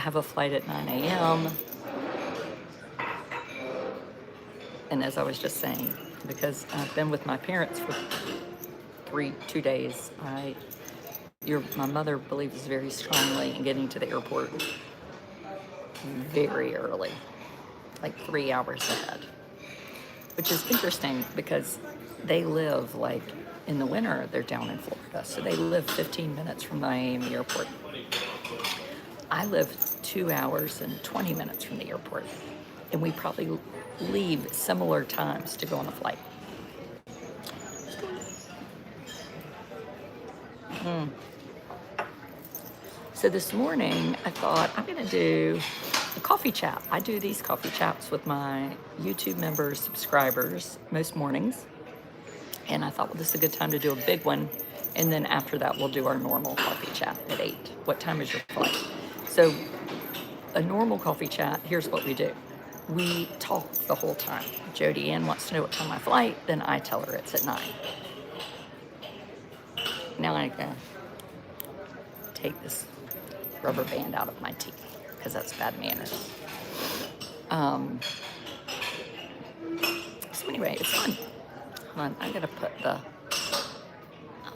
I have a flight at 9 a.m. And as I was just saying, because I've been with my parents for 2 days, my mother believes very strongly in getting to the airport very early, like 3 hours ahead, which is interesting because they live like in the winter, they're down in Florida, so they live 15 minutes from the Miami airport. I live 2 hours and 20 minutes from the airport, and we probably leave similar times to go on a flight. So this morning, I thought I'm going to do a coffee chat. I do these coffee chats with my YouTube members, subscribers, most mornings. And I thought, well, this is a good time to do a big one. And then after that, we'll do our normal coffee chat at 8. What time is your flight? So a normal coffee chat, here's what we do. We talk the whole time. Jody Ann wants to know what time my flight, then I tell her it's at 9. Now I can take this rubber band out of my teeth because that's bad manners. So anyway, it's fun. Hold on, I gotta put the,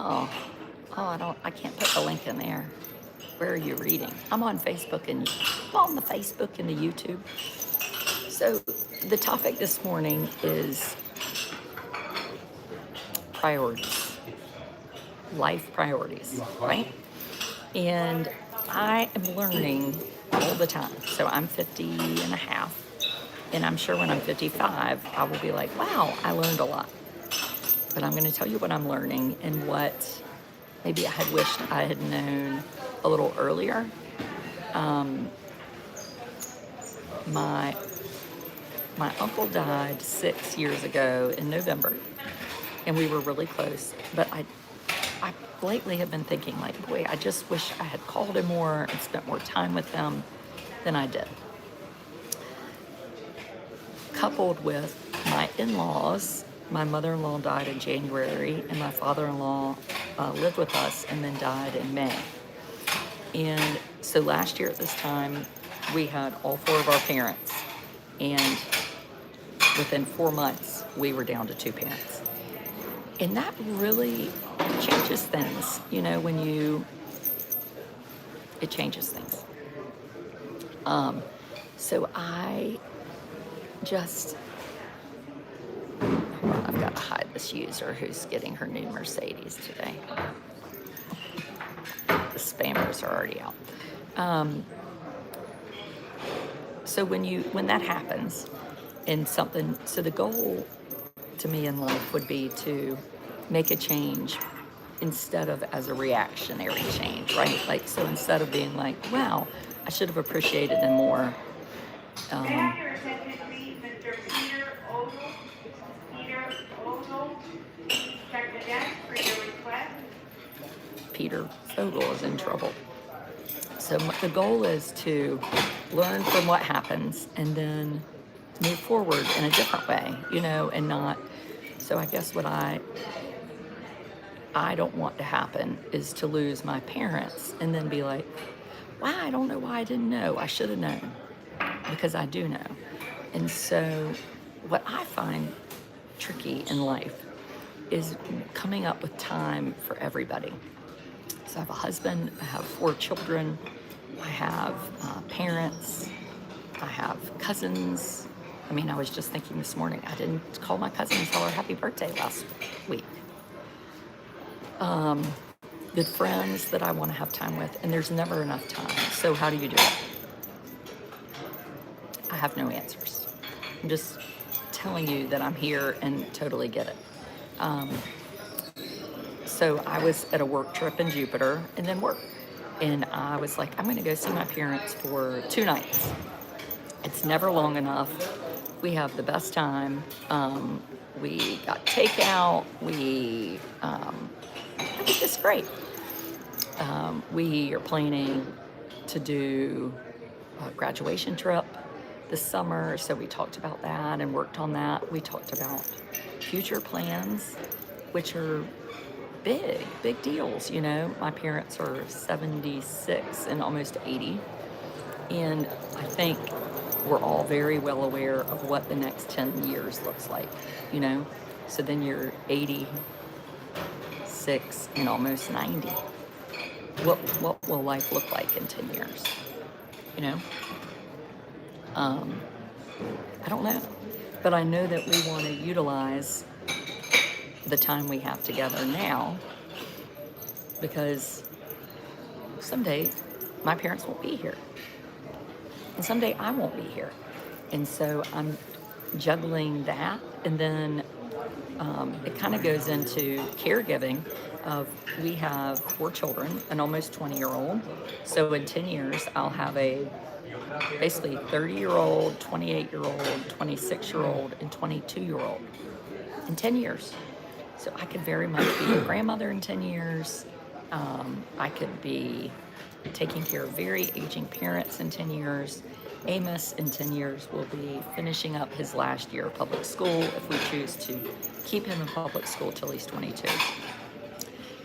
I can't put the link in there. Where are you reading? I'm on Facebook and I'm on the Facebook and the YouTube. So the topic this morning is priorities, life priorities, right? And I am learning all the time. So I'm 50 and a half, and I'm sure when I'm 55, I will be like, wow, I learned a lot. But I'm going to tell you what I'm learning and what maybe I had wished I had known a little earlier. My uncle died 6 years ago in November, and we were really close. But I lately have been thinking, like, boy, I just wish I had called him more and spent more time with him than I did. Coupled with my in-laws, my mother-in-law died in January, and my father-in-law lived with us and then died in May. And so last year at this time, we had all 4 of our parents, and within 4 months, we were down to 2 parents. And that really changes things, it changes things. So I just, I've got to hide this user who's getting her new Mercedes today. The spammers are already out. So when that happens and something, so the goal to me in life would be to make a change instead of as a reactionary change, right? Like, so instead of being like, wow, I should have appreciated them more. Peter Fogel is in trouble. So the goal is to learn from what happens and then move forward in a different way, and not. So I guess what I don't want to happen is to lose my parents and then be like, wow, I don't know why I didn't know. I should have known, because I do know. And so what I find tricky in life is coming up with time for everybody. So I have a husband, I have 4 children, I have parents, I have cousins. I mean, I was just thinking this morning, I didn't call my cousin and tell her happy birthday last week. Good friends that I want to have time with, and there's never enough time. So how do you do it? I have no answers. I'm just telling you that I'm here and totally get it. So I was at a work trip in Jupiter and then work. And I was like, I'm going to go see my parents for 2 nights. It's never long enough. We have the best time. We got takeout. It was just great. We are planning to do a graduation trip this summer. So we talked about that and worked on that. We talked about future plans, which are big deals. My parents are 76 and almost 80. And I think we're all very well aware of what the next 10 years looks like, you know? So then you're 86 and almost 90. What will life look like in 10 years? You know? Um, I don't know. But I know that we want to utilize the time we have together now, because someday my parents won't be here. And someday I won't be here. And so I'm juggling that. And then it kind of goes into caregiving. We have 4 children, an almost 20-year-old. So in 10 years, I'll have a basically 30-year-old, 28-year-old, 26-year-old, and 22-year-old in 10 years. So I could very much be a grandmother in 10 years. I could be taking care of very aging parents in 10 years. Amos in 10 years will be finishing up his last year of public school if we choose to keep him in public school till he's 22.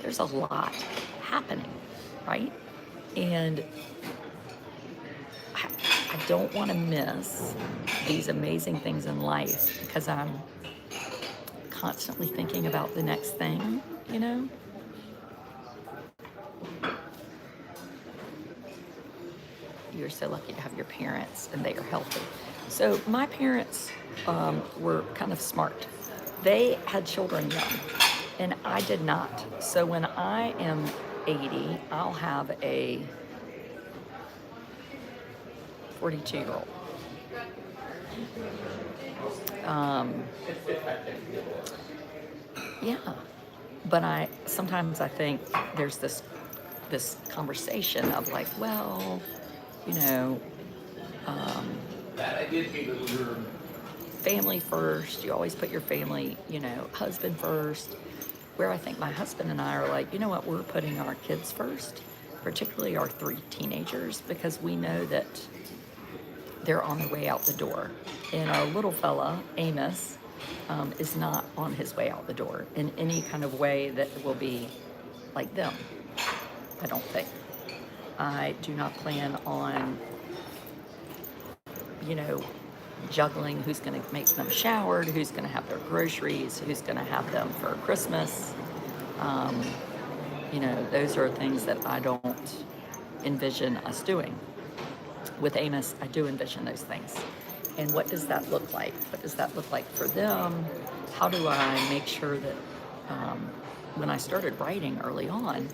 There's a lot happening, right? And I don't want to miss these amazing things in life because I'm constantly thinking about the next thing, you know? You're so lucky to have your parents and they are healthy. So my parents were kind of smart. They had children young and I did not. So when I am 80, I'll have a 42-year-old. Yeah, but sometimes I think there's this conversation of like, well, you know, family first. You always put your family, you know, husband first. Where I think my husband and I are like, you know what, we're putting our kids first, particularly our 3 teenagers, because we know that they're on the way out the door. And our little fella, Amos, is not on his way out the door in any kind of way that will be like them, I don't think. I do not plan on, you know, juggling who's going to make them showered, who's going to have their groceries, who's going to have them for Christmas. You know, those are things that I don't envision us doing. With Amos, I do envision those things. And what does that look like? What does that look like for them? How do I make sure that when I started writing early on,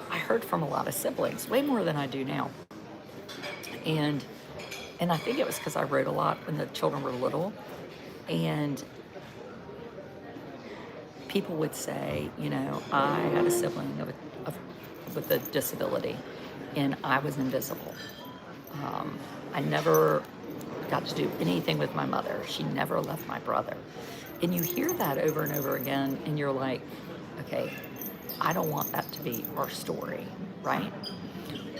I heard from a lot of siblings, way more than I do now. And I think it was because I wrote a lot when the children were little. And people would say, you know, I had a sibling with a disability, and I was invisible. I never got to do anything with my mother. She never left my brother. And you hear that over and over again, and you're like, okay, I don't want that to be our story, right?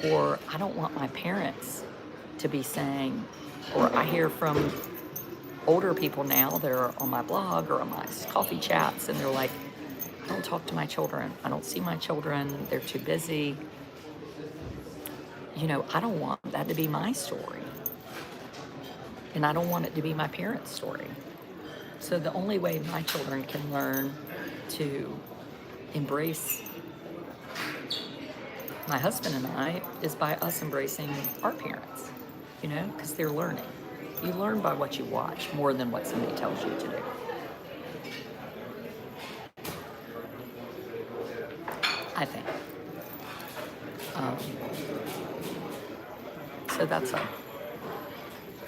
Or I don't want my parents to be saying, or I hear from older people now that are on my blog or on my coffee chats, and they're like, I don't talk to my children. I don't see my children. They're too busy. You know, I don't want that to be my story. And I don't want it to be my parents' story. So the only way my children can learn to embrace my husband and I is by us embracing our parents, you know, because they're learning. You learn by what you watch more than what somebody tells you to do. I think. So that's a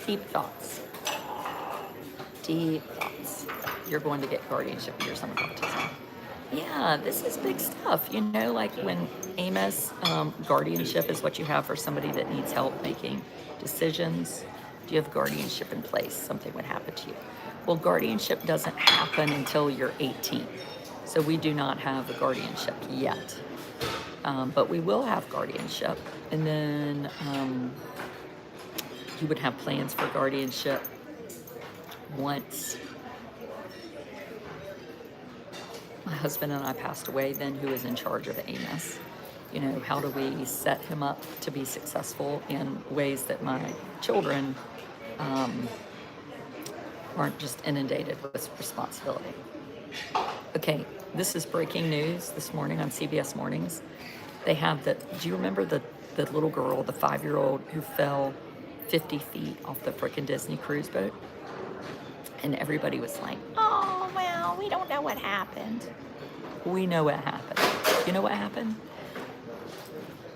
deep thoughts. Deep thoughts. You're going to get guardianship with your son with autism. Yeah, this is big stuff. You know, like when Amos, guardianship is what you have for somebody that needs help making decisions. Do you have guardianship in place? Something would happen to you. Well, guardianship doesn't happen until you're 18. So we do not have a guardianship yet. But we will have guardianship. And then you would have plans for guardianship once my husband and I passed away, then who was in charge of Amos. how do we set him up to be successful in ways that my children aren't just inundated with responsibility. Okay, this is breaking news this morning on CBS Mornings. They have do you remember the little girl, the 5-year-old who fell 50 feet off the frickin' Disney cruise boat? And everybody was like, oh, well, we don't know what happened. We know what happened. You know what happened?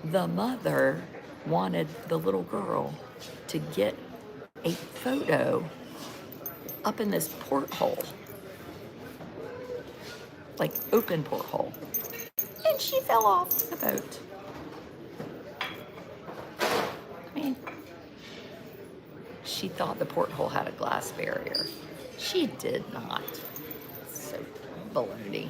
The mother wanted the little girl to get a photo up in this porthole, like open porthole, and she fell off the boat. I mean, she thought the porthole had a glass barrier. She did not. So baloney.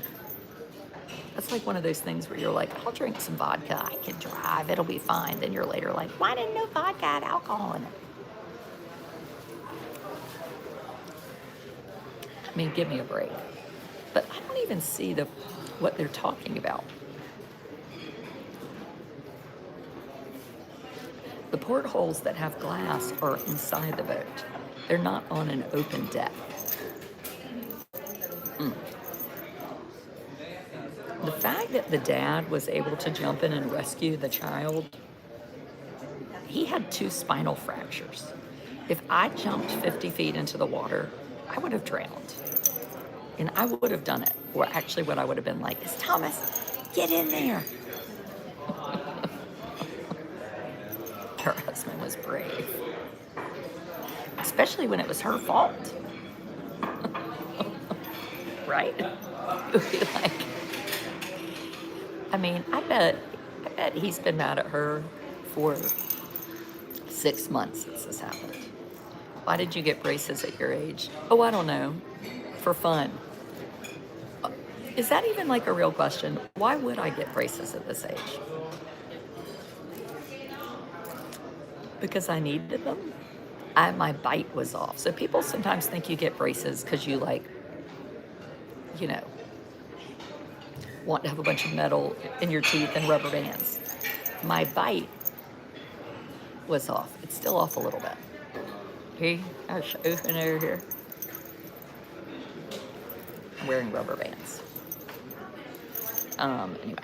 That's like one of those things where you're like, I'll drink some vodka, I can drive, it'll be fine. Then you're later like, why didn't no vodka have alcohol in it? I mean, give me a break. But I don't even see what they're talking about. The portholes that have glass are inside the boat. They're not on an open deck. The fact that the dad was able to jump in and rescue the child, he had 2 spinal fractures. If I jumped 50 feet into the water, I would have drowned. And I would have done it. Or actually what I would have been like is, Thomas, get in there. Her husband was brave. Especially when it was her fault. Right? It would be like, I mean, I bet he's been mad at her for 6 months since this happened. Why did you get braces at your age? Oh, I don't know. For fun. Is that even like a real question? Why would I get braces at this age? Because I needed them? My bite was off. So people sometimes think you get braces because you want to have a bunch of metal in your teeth and rubber bands. My bite was off. It's still off a little bit. Okay, I'll show you over here. I'm wearing rubber bands. Anyway.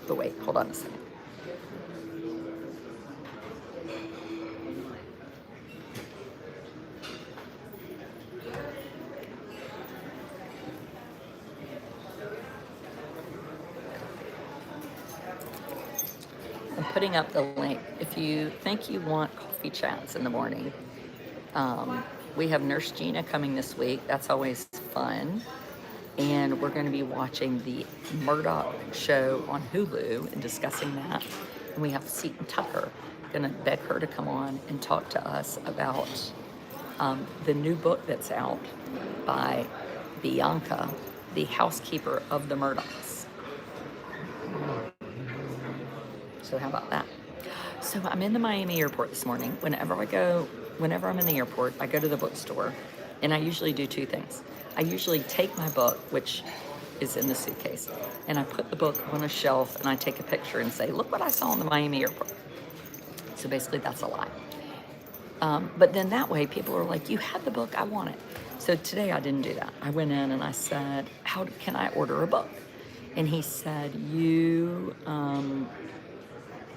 But wait, hold on a second. I'm putting up the link. If you think you want coffee chats in the morning, we have Nurse Gina coming this week. That's always fun. And we're going to be watching the Murdoch show on Hulu and discussing that. And we have Seton Tucker. Going to beg her to come on and talk to us about the new book that's out by Bianca, the housekeeper of the Murdochs. So how about that? So I'm in the Miami airport this morning. Whenever I'm in the airport, I go to the bookstore, and I usually do 2 things. I usually take my book, which is in the suitcase, and I put the book on a shelf, and I take a picture and say, look what I saw in the Miami airport. So basically, that's a lie. But then that way, people are like, you had the book, I want it. So today, I didn't do that. I went in and I said, how can I order a book? And he said,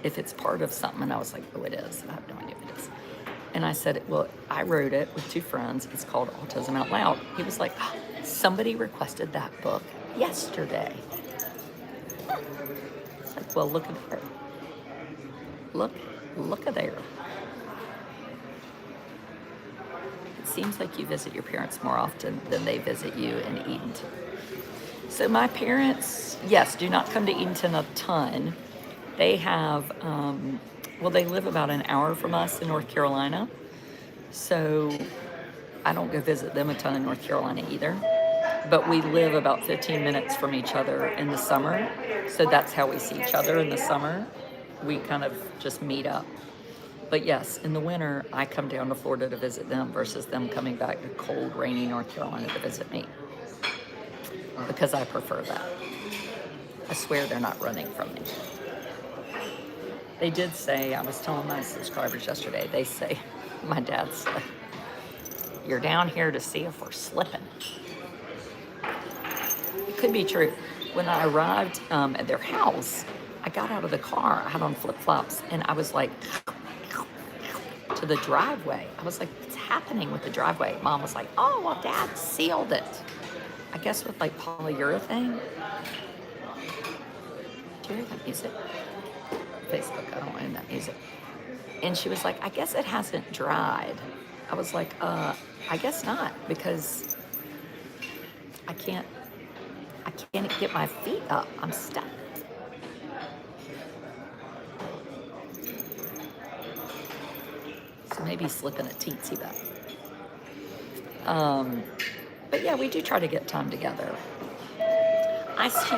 if it's part of something, and I was like, oh, it is. I have no idea if it is. And I said, well, I wrote it with 2 friends. It's called Autism Out Loud. He was like, oh, somebody requested that book yesterday. It's like, well, look at there. Look at there. It seems like you visit your parents more often than they visit you in Edenton. So my parents, yes, do not come to Edenton a ton. They have, they live about an hour from us in North Carolina. So I don't go visit them a ton in North Carolina either. But we live about 15 minutes from each other in the summer. So that's how we see each other in the summer. We kind of just meet up. But yes, in the winter, I come down to Florida to visit them versus them coming back to cold, rainy North Carolina to visit me. because I prefer that. I swear they're not running from me. They did say, I was telling my subscribers yesterday, they say, my dad said, "You're down here to see if we're slipping." It could be true. When I arrived at their house, I got out of the car, I had on flip-flops, and I was like, to the driveway. I was like, what's happening with the driveway? Mom was like, oh, well, Dad sealed it. I guess with like polyurethane. Do you hear that music? Facebook, I don't own that music. And she was like, I guess it hasn't dried. I was like, I guess not, because I can't get my feet up. I'm stuck. So maybe slipping a teensy bit. But yeah, we do try to get time together.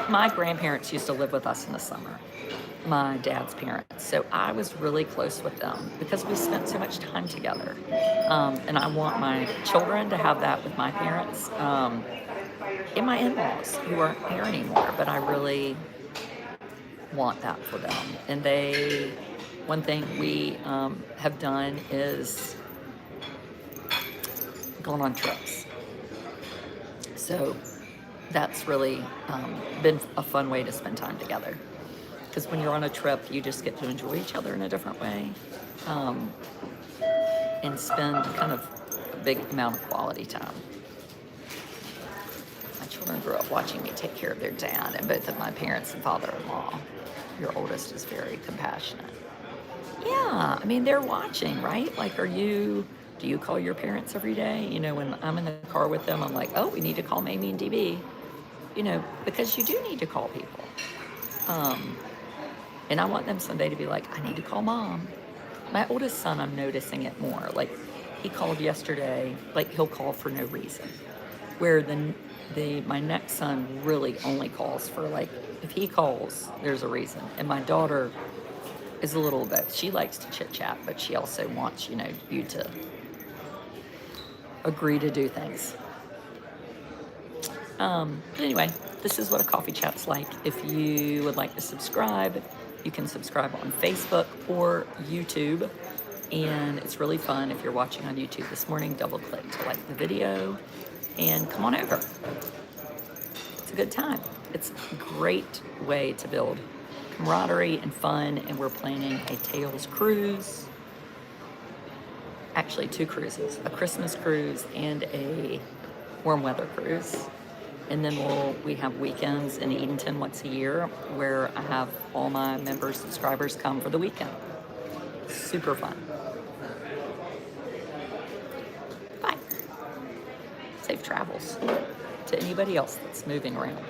My grandparents used to live with us in the summer, my dad's parents. So I was really close with them because we spent so much time together. And I want my children to have that with my parents and my in-laws who aren't here anymore, but I really want that for them. And one thing we have done is gone on trips. So that's really been a fun way to spend time together. Because when you're on a trip, you just get to enjoy each other in a different way and spend kind of a big amount of quality time. My children grew up watching me take care of their dad and both of my parents and father-in-law. Your oldest is very compassionate. Yeah, I mean, they're watching, right? Like, do you call your parents every day? You know, when I'm in the car with them, I'm like, oh, we need to call Mamie and DB. You know, because you do need to call people. And I want them someday to be like, I need to call Mom. My oldest son, I'm noticing it more. Like, he called yesterday, like, he'll call for no reason. Where my next son really only calls for, like, if he calls, there's a reason. And my daughter is a little bit, she likes to chit chat, but she also wants, you know, you to agree to do things. But anyway, this is what a coffee chat's like. If you would like to subscribe, you can subscribe on Facebook or YouTube. And it's really fun if you're watching on YouTube this morning, double click to like the video and come on over. It's a good time. It's a great way to build camaraderie and fun. And we're planning a Tales cruise. Actually, 2 cruises, a Christmas cruise and a warm weather cruise. And then we have weekends in Edenton once a year where I have all my members, subscribers come for the weekend. Super fun. Bye. Safe travels to anybody else that's moving around.